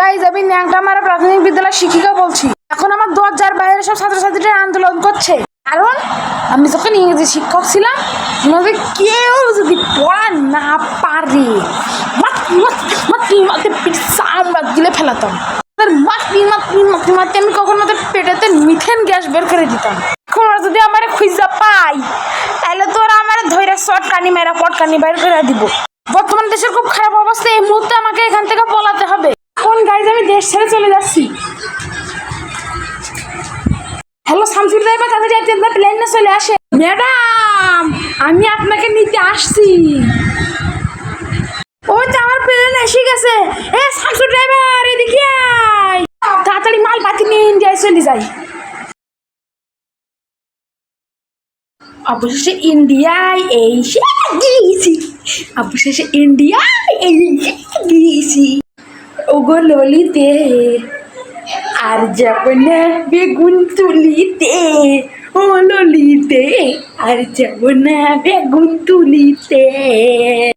Guys আমি ন্যাংটামারা প্রাথমিক বিদ্যালয়ের শিক্ষিকা বলছি। এখন আমার দরজার বাইরে সব ছাত্রছাত্রীরা আন্দোলন করছে, কারণ আমি যখন ইংরেজি শিক্ষক ছিলাম আমাদের কেউ যদি পড়া না পারে আমরা গিলে ফেলাতাম। আমি কখন ওদের পেটেতে মিথেন গ্যাস বের করে দিতাম। এখন ওরা যদি আমার খুঁজা পাই তাহলে তো ওরা আমার ধৈর্য শটকানি মেরা পটকানি বের করে দিব। বর্তমান দেশের খুব খারাপ অবস্থা, এই মুহূর্তে আমাকে এখান থেকে পলাতে হবে। কোন গাইজ আমি দেশ ছেড়ে চলে যাচ্ছি। হ্যালো শামসুর ড্রাইভার, তাড়াতাড়ি আপনার প্লেনে চলে আসে। ম্যাডাম আমি আপনাকে নিতে আসছি। ওই তো আমার প্লেন এসে গেছে। এ শামসুর ড্রাইভার এদিকে আয়, তাড়াতাড়ি মাল পাতি নিয়ে ইন্ডিয়ায় চলে যাই। অবশেষে ইন্ডিয়ায় গিয়েছি, অবশেষে ইন্ডিয়ায় গিয়েছি। ওগো ললিতে আর যাব না বেগুন তুলিতে, ও ললিতে আর যাব না বেগুন তুলিতে।